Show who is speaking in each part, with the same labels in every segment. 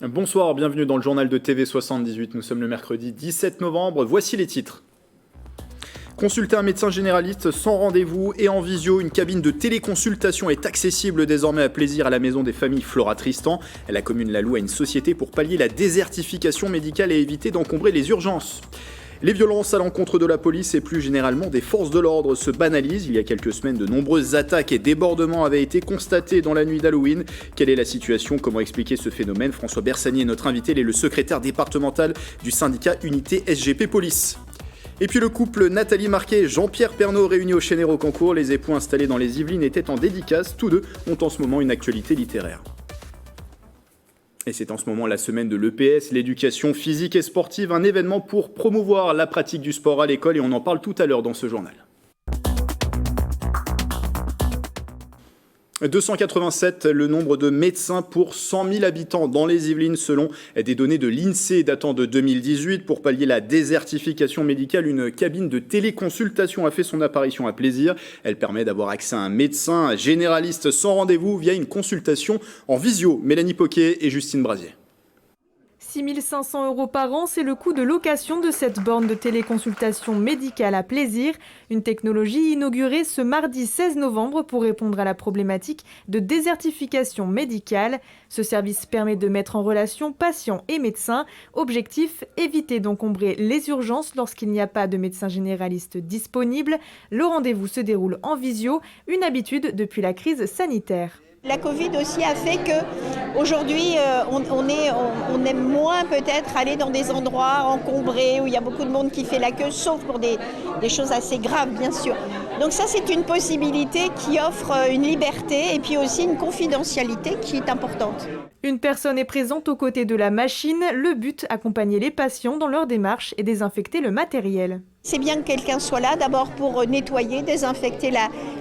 Speaker 1: Bonsoir, bienvenue dans le journal de TV78. Nous sommes le mercredi 17 novembre. Voici les titres. Consulter un médecin généraliste sans rendez-vous et en visio, une cabine de téléconsultation est accessible désormais à plaisir à la maison des familles Flora Tristan. La commune la loue à une société pour pallier la désertification médicale et éviter d'encombrer les urgences. Les violences à l'encontre de la police et plus généralement des forces de l'ordre se banalisent. Il y a quelques semaines, de nombreuses attaques et débordements avaient été constatés dans la nuit d'Halloween. Quelle est la situation? Comment expliquer ce phénomène? François Bersani est notre invité, il est le secrétaire départemental du syndicat Unité SGP Police. Et puis le couple Nathalie Marquet et Jean-Pierre Pernaut réunis au Chénet Rocancourt. Les époux installés dans les Yvelines étaient en dédicace. Tous deux ont en ce moment une actualité littéraire. Et c'est en ce moment la semaine de l'EPS, l'éducation physique et sportive, un événement pour promouvoir la pratique du sport à l'école et on en parle tout à l'heure dans ce journal. 287, le nombre de médecins pour 100 000 habitants dans les Yvelines selon des données de l'INSEE datant de 2018. Pour pallier la désertification médicale, une cabine de téléconsultation a fait son apparition à Plaisir. Elle permet d'avoir accès à un médecin généraliste sans rendez-vous via une consultation en visio. Mélanie Poquet et Justine Brasier.
Speaker 2: 6 500 € par an, c'est le coût de location de cette borne de téléconsultation médicale à Plaisir. Une technologie inaugurée ce mardi 16 novembre pour répondre à la problématique de désertification médicale. Ce service permet de mettre en relation patients et médecins. Objectif, éviter d'encombrer les urgences lorsqu'il n'y a pas de médecin généraliste disponible. Le rendez-vous se déroule en visio, une habitude depuis la crise sanitaire.
Speaker 3: La Covid aussi a fait qu'aujourd'hui, on aime moins peut-être aller dans des endroits encombrés où il y a beaucoup de monde qui fait la queue, sauf pour des choses assez graves, bien sûr. Donc ça, c'est une possibilité qui offre une liberté et puis aussi une confidentialité qui est importante.
Speaker 2: Une personne est présente aux côtés de la machine. Le but, accompagner les patients dans leur démarche et désinfecter le matériel.
Speaker 3: C'est bien que quelqu'un soit là, d'abord pour nettoyer, désinfecter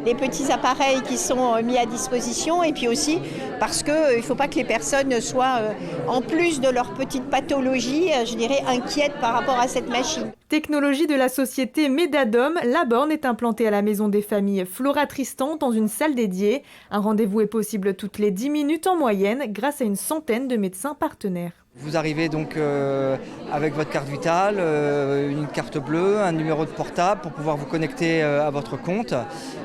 Speaker 3: les petits appareils qui sont mis à disposition et puis aussi parce qu'il ne faut pas que les personnes soient, en plus de leur petite pathologie, je dirais, inquiètes par rapport à cette machine.
Speaker 2: Technologie de la société Medadom, la borne est implantée à la maison des familles Flora Tristan dans une salle dédiée. Un rendez-vous est possible toutes les 10 minutes en moyenne grâce à une centaine de médecins partenaires.
Speaker 4: Vous arrivez donc avec votre carte vitale, une carte bleue, un numéro de portable pour pouvoir vous connecter à votre compte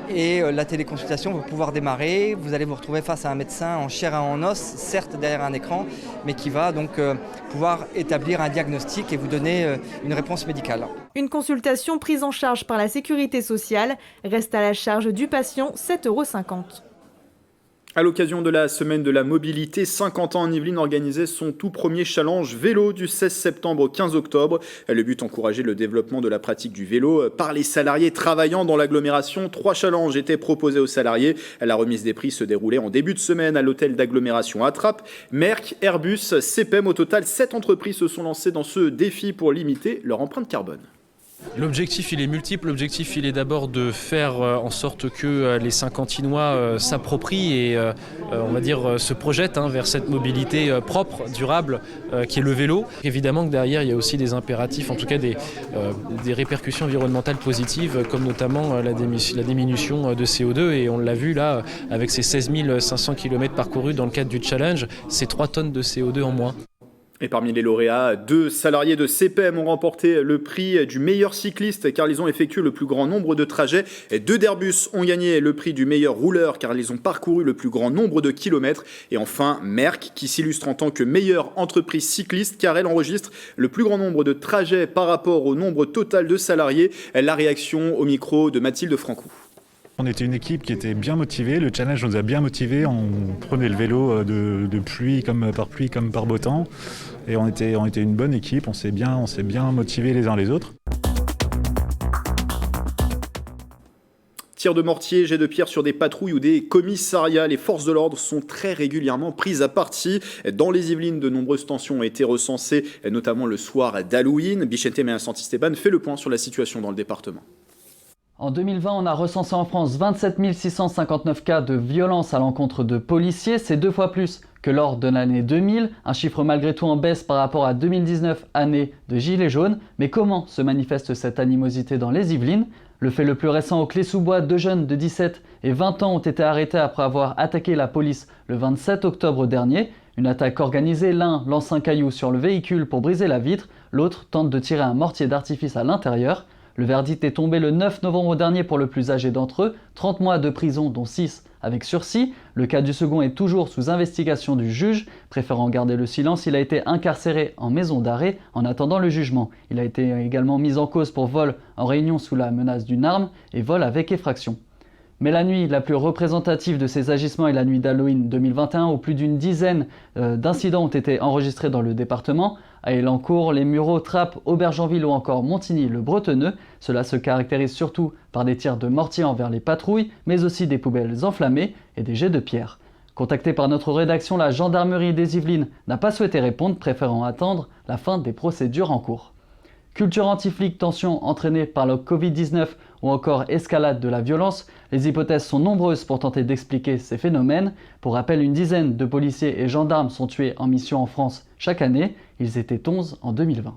Speaker 4: et la téléconsultation va pouvoir démarrer. Vous allez vous retrouver face à un médecin en chair et en os, certes derrière un écran, mais qui va donc pouvoir établir un diagnostic et vous donner une réponse médicale.
Speaker 2: Une consultation prise en charge par la sécurité sociale reste à la charge du patient 7,50 €.
Speaker 1: À l'occasion de la semaine de la mobilité, 50 ans en Yvelines organisait son tout premier challenge vélo du 16 septembre au 15 octobre. Le but, encourager le développement de la pratique du vélo par les salariés travaillant dans l'agglomération. 3 challenges étaient proposés aux salariés. La remise des prix se déroulait en début de semaine à l'hôtel d'agglomération Attrape. Merck, Airbus, CPEM, au total 7 entreprises se sont lancées dans ce défi pour limiter leur empreinte carbone.
Speaker 5: L'objectif, il est multiple. L'objectif, il est d'abord de faire en sorte que les Saint-Quentinois s'approprient et, on va dire, se projettent vers cette mobilité propre, durable, qui est le vélo. Évidemment que derrière, il y a aussi des impératifs, en tout cas des répercussions environnementales positives, comme notamment la diminution de CO2. Et on l'a vu là, avec ces 16 500 km parcourus dans le cadre du challenge, c'est 3 tonnes de CO2 en moins.
Speaker 1: Et parmi les lauréats, 2 salariés de CPEM ont remporté le prix du meilleur cycliste car ils ont effectué le plus grand nombre de trajets. Et 2 d'Airbus ont gagné le prix du meilleur rouleur car ils ont parcouru le plus grand nombre de kilomètres. Et enfin, Merck qui s'illustre en tant que meilleure entreprise cycliste car elle enregistre le plus grand nombre de trajets par rapport au nombre total de salariés. La réaction au micro de Mathilde Francou.
Speaker 6: On était une équipe qui était bien motivée, le challenge nous a bien motivés, on prenait le vélo de pluie comme par beau temps et on était une bonne équipe, on s'est bien motivés les uns les autres.
Speaker 1: Tirs de mortier, jets de pierre sur des patrouilles ou des commissariats, les forces de l'ordre sont très régulièrement prises à partie. Dans les Yvelines, de nombreuses tensions ont été recensées, notamment le soir d'Halloween. Bichente Meillan-Santisteban fait le point sur la situation dans le département.
Speaker 7: En 2020, on a recensé en France 27 659 cas de violence à l'encontre de policiers. C'est 2 fois plus que lors de l'année 2000. Un chiffre malgré tout en baisse par rapport à 2019, année de Gilets jaunes. Mais comment se manifeste cette animosité dans les Yvelines ? Le fait le plus récent au Clé-sous-Bois, 2 jeunes de 17 et 20 ans ont été arrêtés après avoir attaqué la police le 27 octobre dernier. Une attaque organisée, l'un lance un caillou sur le véhicule pour briser la vitre, l'autre tente de tirer un mortier d'artifice à l'intérieur. Le verdict est tombé le 9 novembre dernier pour le plus âgé d'entre eux, 30 mois de prison dont 6 avec sursis. Le cas du second est toujours sous investigation du juge. Préférant garder le silence, il a été incarcéré en maison d'arrêt en attendant le jugement. Il a été également mis en cause pour vol en réunion sous la menace d'une arme et vol avec effraction. Mais la nuit la plus représentative de ces agissements est la nuit d'Halloween 2021 où plus d'une dizaine d'incidents ont été enregistrés dans le département. À Elancourt, les Mureaux, Trappes, Aubergenville ou encore Montigny-le-Bretonneux. Cela se caractérise surtout par des tirs de mortier envers les patrouilles, mais aussi des poubelles enflammées et des jets de pierre. Contactée par notre rédaction, la gendarmerie des Yvelines n'a pas souhaité répondre, préférant attendre la fin des procédures en cours. Culture anti-flic, tension entraînée par le Covid-19 ou encore escalade de la violence, les hypothèses sont nombreuses pour tenter d'expliquer ces phénomènes. Pour rappel, une dizaine de policiers et gendarmes sont tués en mission en France chaque année. Ils étaient 11 en 2020.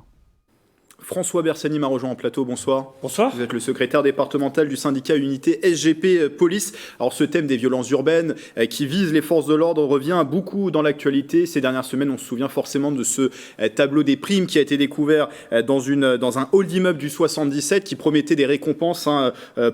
Speaker 1: François Bersani m'a rejoint en plateau, bonsoir.
Speaker 8: Bonsoir.
Speaker 1: Vous êtes le secrétaire départemental du syndicat Unité SGP Police. Alors ce thème des violences urbaines qui visent les forces de l'ordre revient beaucoup dans l'actualité. Ces dernières semaines, on se souvient forcément de ce tableau des primes qui a été découvert dans un hall d'immeuble du 77 qui promettait des récompenses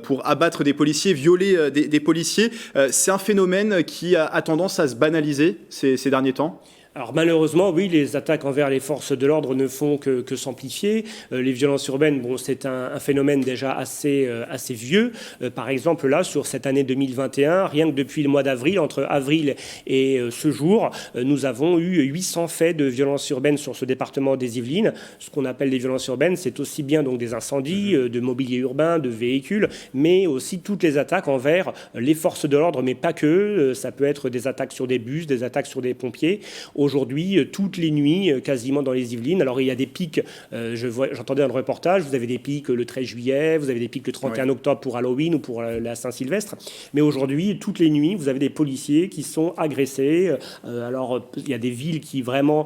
Speaker 1: pour abattre des policiers, violer des policiers. C'est un phénomène qui a tendance à se banaliser ces derniers temps.
Speaker 8: Alors malheureusement, oui, les attaques envers les forces de l'ordre ne font que s'amplifier. Les violences urbaines, bon, c'est un phénomène déjà assez vieux. Par exemple, là, sur cette année 2021, rien que depuis le mois d'avril, entre avril et ce jour, nous avons eu 800 faits de violences urbaines sur ce département des Yvelines. Ce qu'on appelle les violences urbaines, c'est aussi bien donc des incendies, de mobilier urbain, de véhicules, mais aussi toutes les attaques envers les forces de l'ordre, mais pas que. Ça peut être des attaques sur des bus, des attaques sur des pompiers. Aujourd'hui, toutes les nuits, quasiment dans les Yvelines. Alors, il y a des pics, j'entendais dans le reportage, vous avez des pics le 13 juillet, vous avez des pics le 31 octobre pour Halloween ou pour la Saint-Sylvestre. Mais aujourd'hui, toutes les nuits, vous avez des policiers qui sont agressés. Alors, il y a des villes qui vraiment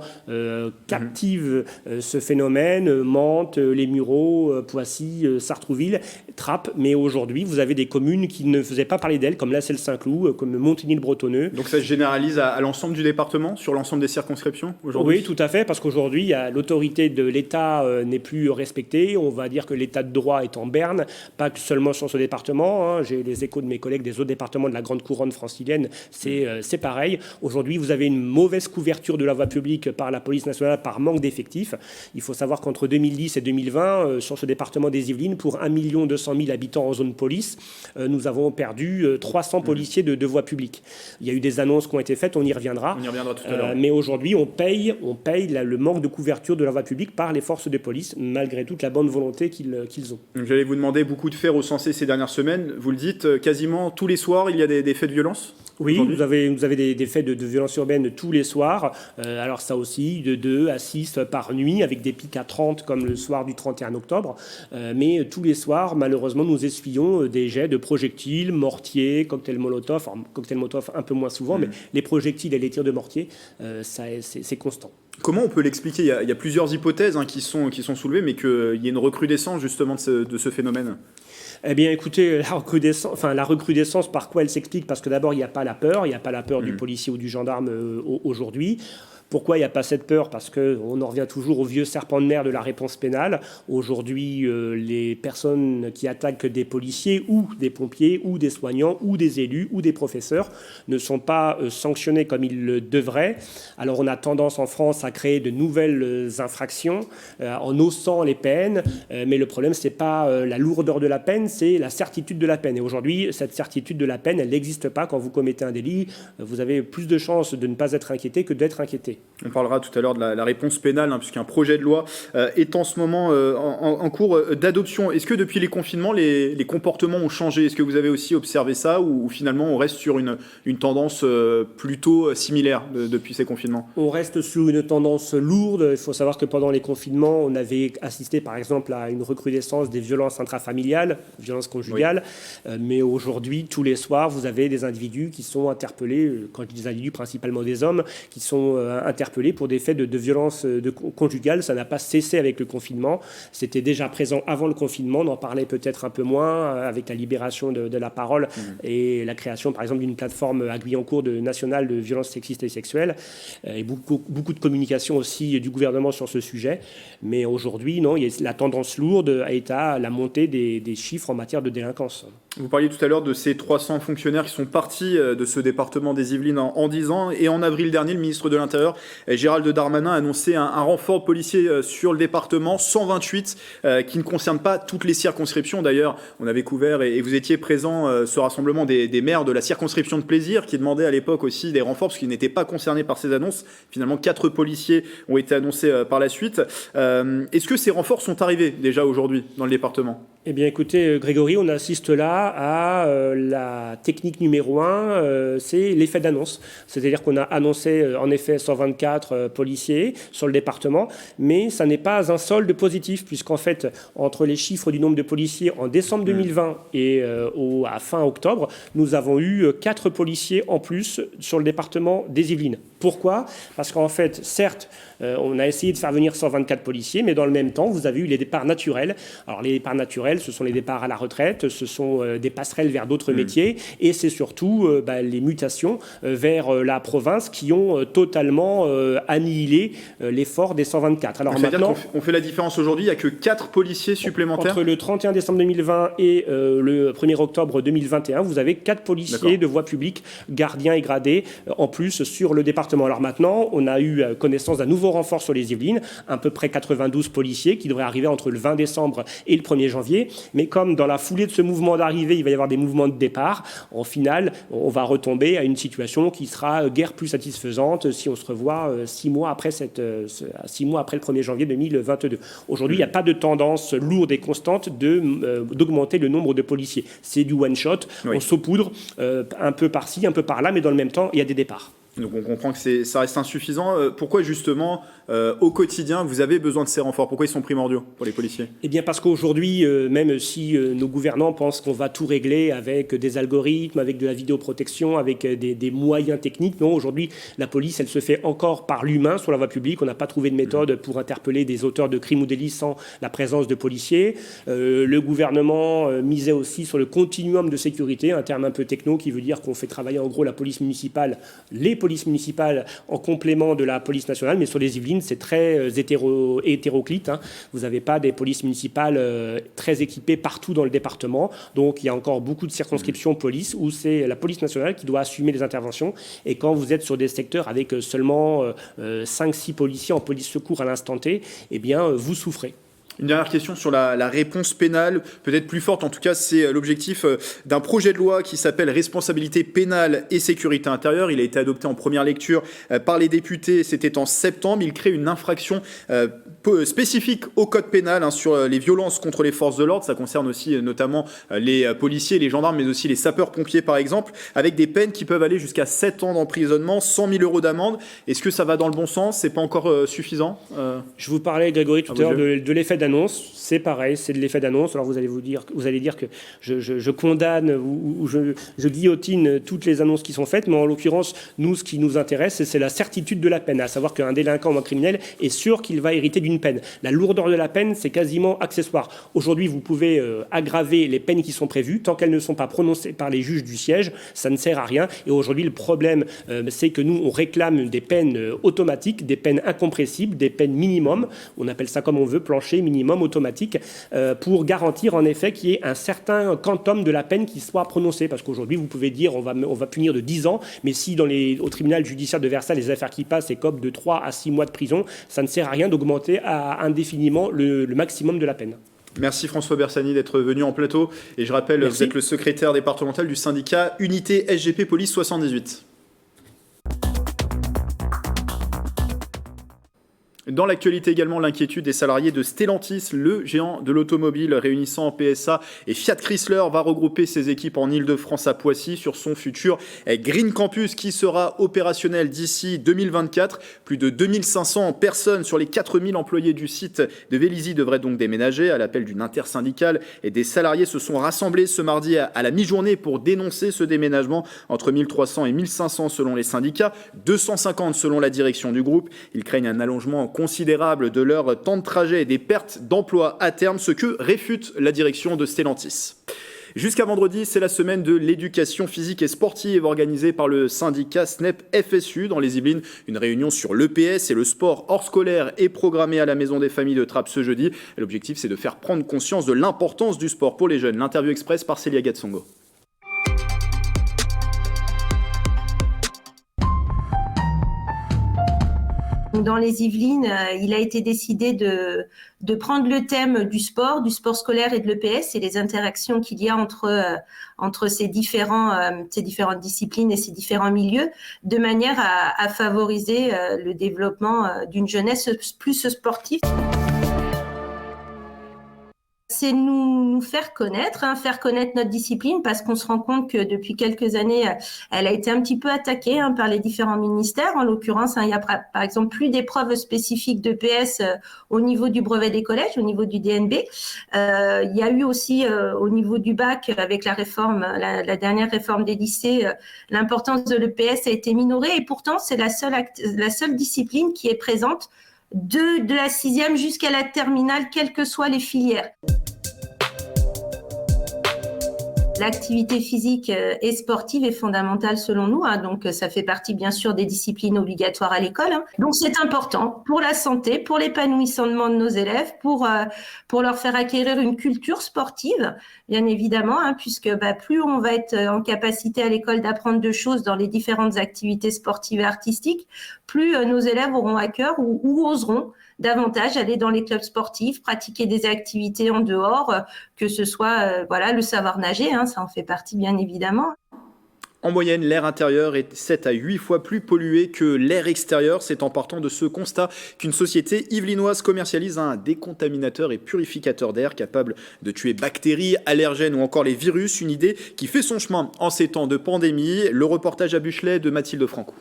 Speaker 8: captivent ce phénomène, Mantes, les Mureaux, Poissy, Sartrouville, Trappes. Mais aujourd'hui, vous avez des communes qui ne faisaient pas parler d'elles, comme la Selle-Saint-Cloud, comme Montigny-le-Bretonneux.
Speaker 1: Donc ça se généralise à l'ensemble du département, sur l'ensemble des circonscriptions aujourd'hui ?
Speaker 8: Oui, tout à fait, parce qu'aujourd'hui, l'autorité de l'État n'est plus respectée. On va dire que l'État de droit est en berne, pas seulement sur ce département. J'ai les échos de mes collègues des autres départements de la Grande Couronne francilienne, c'est pareil. Aujourd'hui, vous avez une mauvaise couverture de la voie publique par la police nationale par manque d'effectifs. Il faut savoir qu'entre 2010 et 2020, sur ce département des Yvelines, pour 1 200 000 habitants en zone police, nous avons perdu 300 policiers de voie publique. Il y a eu des annonces qui ont été faites, on y reviendra.
Speaker 1: On y reviendra tout à l'heure.
Speaker 8: Mais aujourd'hui, on paye le manque de couverture de la voie publique par les forces de police, malgré toute la bonne volonté qu'ils ont.
Speaker 1: J'allais vous demander, beaucoup de faits recensés ces dernières semaines. Vous le dites, quasiment tous les soirs, il y a des faits de violence ?
Speaker 8: Oui, vous avez des faits de violence urbaine tous les soirs. Alors ça aussi, de 2 à 6 par nuit, avec des pics à 30 comme le soir du 31 octobre. Mais tous les soirs, malheureusement, nous essuyons des jets de projectiles, mortiers, cocktails Molotov. Alors, cocktails Molotov un peu moins souvent, mais les projectiles et les tirs de mortier, c'est constant.
Speaker 1: Comment on peut l'expliquer ? Il y a plusieurs hypothèses qui sont soulevées, mais qu'il y ait une recrudescence justement de ce phénomène.
Speaker 8: Eh bien, écoutez, la recrudescence, par quoi elle s'explique ? Parce que d'abord, il n'y a pas la peur. Il n'y a pas la peur du policier ou du gendarme aujourd'hui. Pourquoi il n'y a pas cette peur ? Parce qu'on en revient toujours au vieux serpent de mer de la réponse pénale. Aujourd'hui, les personnes qui attaquent des policiers ou des pompiers ou des soignants ou des élus ou des professeurs ne sont pas sanctionnées comme ils le devraient. Alors on a tendance en France à créer de nouvelles infractions en haussant les peines. Mais le problème, ce n'est pas la lourdeur de la peine, c'est la certitude de la peine. Et aujourd'hui, cette certitude de la peine, elle n'existe pas. Quand vous commettez un délit, vous avez plus de chances de ne pas être inquiété que d'être inquiété.
Speaker 1: On parlera tout à l'heure de la réponse pénale, puisqu'un projet de loi est en ce moment en cours d'adoption. Est-ce que depuis les confinements, les comportements ont changé ? Est-ce que vous avez aussi observé ça, ou finalement on reste sur une tendance plutôt similaire depuis ces confinements ?
Speaker 8: On reste sur une tendance lourde. Il faut savoir que pendant les confinements, on avait assisté par exemple à une recrudescence des violences intrafamiliales, violences conjugales. Oui. Mais aujourd'hui, tous les soirs, vous avez des individus qui sont interpellés, quand je dis des individus, principalement des hommes, qui sont interpellés pour des faits de violence conjugale. Ça n'a pas cessé avec le confinement. C'était déjà présent avant le confinement. On en parlait peut-être un peu moins avec la libération de la parole et la création, par exemple, d'une plateforme à Guyancourt nationale de violences sexistes et sexuelles. Et beaucoup de communication aussi du gouvernement sur ce sujet. Mais aujourd'hui, non, la tendance lourde est à la montée des chiffres en matière de délinquance.
Speaker 1: Vous parliez tout à l'heure de ces 300 fonctionnaires qui sont partis de ce département des Yvelines en 10 ans. Et en avril dernier, le ministre de l'Intérieur, Gérald Darmanin, a annoncé un renfort policier sur le département, 128, qui ne concerne pas toutes les circonscriptions. D'ailleurs, on avait couvert, et vous étiez présent, ce rassemblement des maires de la circonscription de Plaisir, qui demandait à l'époque aussi des renforts, parce qu'ils n'étaient pas concernés par ces annonces. Finalement, 4 policiers ont été annoncés par la suite. Est-ce que ces renforts sont arrivés déjà aujourd'hui dans le département ?
Speaker 8: Eh bien, écoutez, Grégory, on assiste là à la technique numéro 1, c'est l'effet d'annonce. C'est-à-dire qu'on a annoncé, en effet, 124 policiers sur le département, mais ça n'est pas un solde positif, puisqu'en fait, entre les chiffres du nombre de policiers en décembre 2020 et à fin octobre, nous avons eu 4 policiers en plus sur le département des Yvelines. Pourquoi ? Parce qu'en fait, certes, on a essayé de faire venir 124 policiers, mais dans le même temps, vous avez eu les départs naturels. Alors, les départs naturels, ce sont les départs à la retraite, ce sont des passerelles vers d'autres métiers, et c'est surtout les mutations vers la province qui ont totalement annihilé l'effort des 124. Alors
Speaker 1: maintenant, on fait la différence aujourd'hui, il n'y a que 4 policiers supplémentaires.
Speaker 8: Entre le 31 décembre 2020 et le 1er octobre 2021, vous avez 4 policiers de voie publique, gardiens et gradés, en plus sur le département. Alors maintenant, on a eu connaissance d'un nouveau renfort sur les Yvelines, à peu près 92 policiers qui devraient arriver entre le 20 décembre et le 1er janvier. Mais comme dans la foulée de ce mouvement d'arrivée, il va y avoir des mouvements de départ, en final, on va retomber à une situation qui sera guère plus satisfaisante si on se revoit 6 mois après le 1er janvier 2022. Aujourd'hui, il n'y a pas de tendance lourde et constante d'augmenter le nombre de policiers. C'est du one-shot, on saupoudre un peu par-ci, un peu par-là, mais dans le même temps, il y a des départs.
Speaker 1: Donc on comprend que ça reste insuffisant. Pourquoi justement, au quotidien, vous avez besoin de ces renforts ? Pourquoi ils sont primordiaux pour les policiers ?
Speaker 8: Eh bien parce qu'aujourd'hui, même si nos gouvernants pensent qu'on va tout régler avec des algorithmes, avec de la vidéoprotection, avec des moyens techniques, non, aujourd'hui, la police, elle se fait encore par l'humain sur la voie publique. On n'a pas trouvé de méthode pour interpeller des auteurs de crimes ou délits sans la présence de policiers. Le gouvernement misait aussi sur le continuum de sécurité, un terme un peu techno qui veut dire qu'on fait travailler en gros la police municipale, les police municipale en complément de la police nationale, mais sur les Yvelines, c'est très hétéroclite. Vous n'avez pas des polices municipales très équipées partout dans le département. Donc, il y a encore beaucoup de circonscriptions police où c'est la police nationale qui doit assumer les interventions. Et quand vous êtes sur des secteurs avec seulement 5-6 policiers en police secours à l'instant T, eh bien, vous souffrez.
Speaker 1: Une dernière question sur la réponse pénale, peut-être plus forte, en tout cas c'est l'objectif d'un projet de loi qui s'appelle Responsabilité pénale et sécurité intérieure. Il a été adopté en première lecture par les députés, c'était en septembre. Il crée une infraction spécifique au code pénal sur les violences contre les forces de l'ordre. Ça concerne aussi notamment les policiers, les gendarmes, mais aussi les sapeurs-pompiers par exemple, avec des peines qui peuvent aller jusqu'à 7 ans d'emprisonnement, 100 000 € d'amende. Est-ce que ça va dans le bon sens ? C'est pas encore suffisant
Speaker 8: Je vous parlais, Grégory, tout à l'heure de l'effet d'annonce. C'est pareil, c'est de l'effet d'annonce. Alors vous allez dire que je condamne ou je guillotine toutes les annonces qui sont faites, mais en l'occurrence, nous, ce qui nous intéresse, c'est la certitude de la peine, à savoir qu'un délinquant ou un criminel est sûr qu'il va hériter d'une peine. La lourdeur de la peine, c'est quasiment accessoire. Aujourd'hui, vous pouvez aggraver les peines qui sont prévues, tant qu'elles ne sont pas prononcées par les juges du siège, ça ne sert à rien. Et aujourd'hui, le problème, c'est que nous, on réclame des peines automatiques, des peines incompressibles, des peines minimum, on appelle ça comme on veut, plancher, minimum, automatique, pour garantir en effet qu'il y ait un certain quantum de la peine qui soit prononcée. Parce qu'aujourd'hui, vous pouvez dire on va punir de 10 ans, mais si au tribunal judiciaire de Versailles, les affaires qui passent écopent de 3 à 6 mois de prison, ça ne sert à rien d'augmenter indéfiniment le maximum de la peine.
Speaker 1: Merci François Bersani d'être venu en plateau. Et je rappelle, Vous êtes le secrétaire départemental du syndicat Unité SGP Police 78. Dans l'actualité également, l'inquiétude des salariés de Stellantis, le géant de l'automobile réunissant PSA et Fiat Chrysler, va regrouper ses équipes en Ile-de-France à Poissy sur son futur Green Campus qui sera opérationnel d'ici 2024. Plus de 2500 personnes sur les 4000 employés du site de Vélizy devraient donc déménager. À l'appel d'une intersyndicale et des salariés se sont rassemblés ce mardi à la mi-journée pour dénoncer ce déménagement. Entre 1300 et 1500 selon les syndicats, 250 selon la direction du groupe. Ils craignent un allongement considérable de leur temps de trajet et des pertes d'emplois à terme, ce que réfute la direction de Stellantis. Jusqu'à vendredi, c'est la semaine de l'éducation physique et sportive organisée par le syndicat SNEP FSU dans les Yvelines. Une réunion sur l'EPS et le sport hors scolaire est programmée à la Maison des Familles de Trappes ce jeudi. L'objectif, c'est de faire prendre conscience de l'importance du sport pour les jeunes. L'interview express par Célia Gatsongo.
Speaker 9: Dans les Yvelines, il a été décidé de prendre le thème du sport scolaire et de l'EPS et les interactions qu'il y a entre ces différentes disciplines et ces différents milieux, de manière à favoriser le développement d'une jeunesse plus sportive. C'est nous faire connaître notre discipline, parce qu'on se rend compte que depuis quelques années, elle a été un petit peu attaquée par les différents ministères. En l'occurrence, il y a par exemple plus d'épreuves spécifiques d'EPS au niveau du brevet des collèges, au niveau du DNB. Il y a eu aussi au niveau du bac, avec la réforme, la dernière réforme des lycées, l'importance de l'EPS a été minorée, et pourtant c'est la seule discipline qui est présente de la 6e jusqu'à la terminale, quelles que soient les filières. L'activité physique et sportive est fondamentale selon nous, donc ça fait partie bien sûr des disciplines obligatoires à l'école. Donc c'est important pour la santé, pour l'épanouissement de nos élèves, pour leur faire acquérir une culture sportive, bien évidemment, puisque plus on va être en capacité à l'école d'apprendre de choses dans les différentes activités sportives et artistiques, plus nos élèves auront à cœur ou oseront davantage aller dans les clubs sportifs, pratiquer des activités en dehors, que ce soit le savoir nager, ça en fait partie bien évidemment.
Speaker 1: En moyenne, l'air intérieur est 7 à 8 fois plus pollué que l'air extérieur. C'est en partant de ce constat qu'une société yvelinoise commercialise un décontaminateur et purificateur d'air capable de tuer bactéries, allergènes ou encore les virus. Une idée qui fait son chemin en ces temps de pandémie. Le reportage à Buchelet de Mathilde Franco.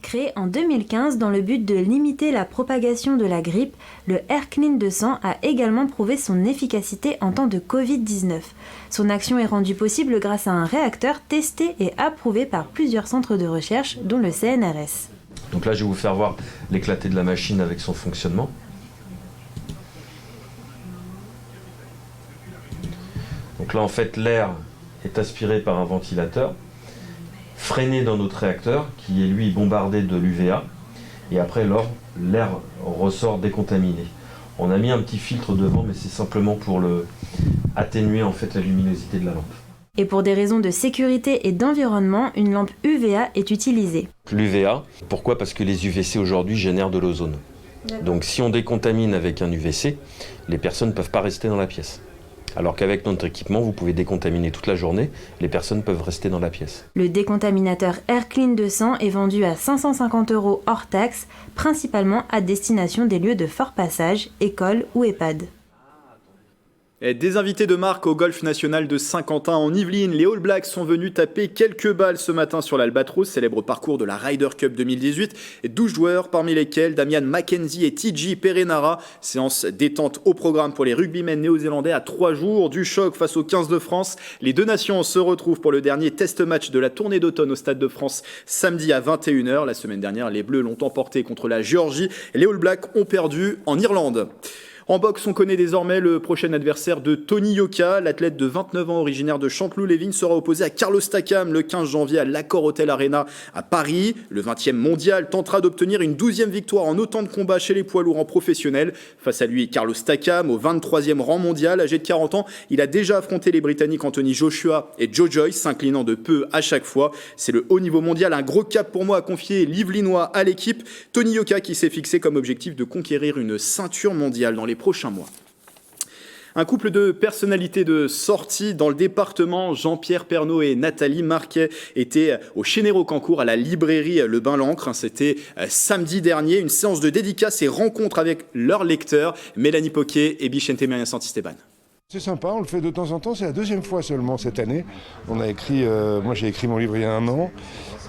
Speaker 10: Créé en 2015 dans le but de limiter la propagation de la grippe, le Air Clean 200 a également prouvé son efficacité en temps de Covid-19. Son action est rendue possible grâce à un réacteur testé et approuvé par plusieurs centres de recherche, dont le CNRS.
Speaker 11: Donc là, je vais vous faire voir l'éclaté de la machine avec son fonctionnement. Donc là, en fait, l'air est aspiré par un ventilateur, freiné dans notre réacteur, qui est lui bombardé de l'UVA, et après l'air ressort décontaminé. On a mis un petit filtre devant, mais c'est simplement pour atténuer en fait la luminosité de la lampe.
Speaker 10: Et pour des raisons de sécurité et d'environnement, une lampe UVA est utilisée.
Speaker 11: L'UVA, pourquoi ? Parce que les UVC aujourd'hui génèrent de l'ozone. Donc si on décontamine avec un UVC, les personnes ne peuvent pas rester dans la pièce. Alors qu'avec notre équipement, vous pouvez décontaminer toute la journée, les personnes peuvent rester dans la pièce.
Speaker 10: Le décontaminateur Air Clean 200 est vendu à 550 € hors taxe, principalement à destination des lieux de fort passage, écoles ou EHPAD.
Speaker 1: Et des invités de marque au golf national de Saint-Quentin en Yvelines, les All Blacks sont venus taper quelques balles ce matin sur l'Albatros, célèbre parcours de la Ryder Cup 2018. 12 joueurs, parmi lesquels Damian McKenzie et TJ Perenara. Séance détente au programme pour les rugbymen néo-zélandais à 3 jours du choc face aux 15 de France. Les deux nations se retrouvent pour le dernier test match de la tournée d'automne au Stade de France samedi à 21h. La semaine dernière, les Bleus l'ont emporté contre la Géorgie. Les All Blacks ont perdu en Irlande. En boxe, on connaît désormais le prochain adversaire de Tony Yoka. L'athlète de 29 ans, originaire de Chanteloup-les-Vignes, sera opposé à Carlos Takam le 15 janvier à l'Accor Hotel Arena à Paris. Le 20e mondial tentera d'obtenir une 12e victoire en autant de combats chez les poids lourds en professionnel. Face à lui, Carlos Takam, au 23e rang mondial, âgé de 40 ans, il a déjà affronté les Britanniques Anthony Joshua et Joe Joyce, s'inclinant de peu à chaque fois. C'est le haut niveau mondial, un gros cap pour moi à confier l'Yvelinois à l'équipe. Tony Yoka qui s'est fixé comme objectif de conquérir une ceinture mondiale dans les prochains mois. Un couple de personnalités de sortie dans le département, Jean-Pierre Pernaut et Nathalie Marquet, étaient au Chénet-Rocamcourt à la librairie Le Bain l'Ancre. C'était samedi dernier, une séance de dédicaces et rencontres avec leurs lecteurs, Mélanie Poquet et Bichente Maria Santisteban.
Speaker 12: C'est sympa, on le fait de temps en temps, c'est la deuxième fois seulement cette année. Moi j'ai écrit mon livre il y a 1 an,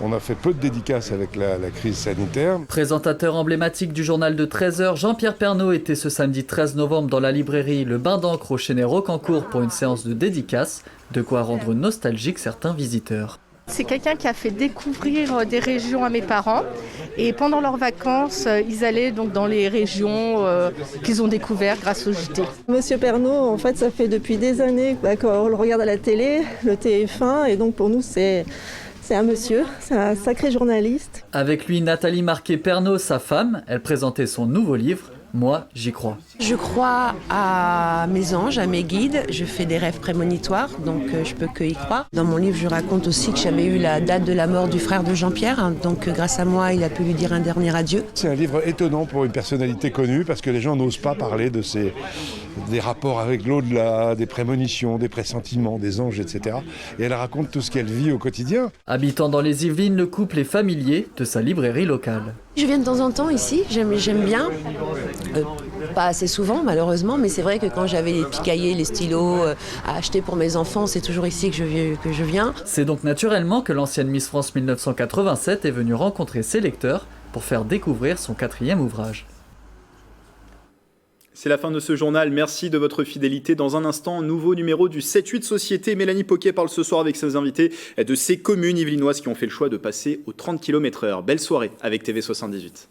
Speaker 12: on a fait peu de dédicaces avec la crise sanitaire.
Speaker 7: Présentateur emblématique du journal de 13h, Jean-Pierre Pernaut était ce samedi 13 novembre dans la librairie Le Bain d'Ancre au Chénet-Rocamcourt pour une séance de dédicaces, de quoi rendre nostalgiques certains visiteurs.
Speaker 13: C'est quelqu'un qui a fait découvrir des régions à mes parents et pendant leurs vacances, ils allaient donc dans les régions qu'ils ont découvertes grâce au JT.
Speaker 14: Monsieur Pernaut, en fait, ça fait depuis des années qu'on le regarde à la télé, le TF1, et donc pour nous, c'est un monsieur, c'est un sacré journaliste.
Speaker 7: Avec lui, Nathalie Marquet-Pernaut, sa femme, elle présentait son nouveau livre, Moi, j'y crois.
Speaker 15: Je crois à mes anges, à mes guides. Je fais des rêves prémonitoires, donc je peux que y croire. Dans mon livre, je raconte aussi que j'avais eu la date de la mort du frère de Jean-Pierre. Donc grâce à moi, il a pu lui dire un dernier adieu.
Speaker 12: C'est un livre étonnant pour une personnalité connue parce que les gens n'osent pas parler des rapports avec l'au-delà, des prémonitions, des pressentiments, des anges, etc. Et elle raconte tout ce qu'elle vit au quotidien.
Speaker 7: Habitant dans les Yvelines, le couple est familier de sa librairie locale.
Speaker 15: Je viens de temps en temps ici, j'aime bien. Pas assez souvent malheureusement, mais c'est vrai que quand j'avais les petits cahiers, les stylos à acheter pour mes enfants, c'est toujours ici que je viens.
Speaker 7: C'est donc naturellement que l'ancienne Miss France 1987 est venue rencontrer ses lecteurs pour faire découvrir son 4e ouvrage.
Speaker 1: C'est la fin de ce journal, merci de votre fidélité. Dans un instant, nouveau numéro du 7-8 Société. Mélanie Poquet parle ce soir avec ses invités de ces communes yvelinoises qui ont fait le choix de passer aux 30 km/h. Belle soirée avec TV78.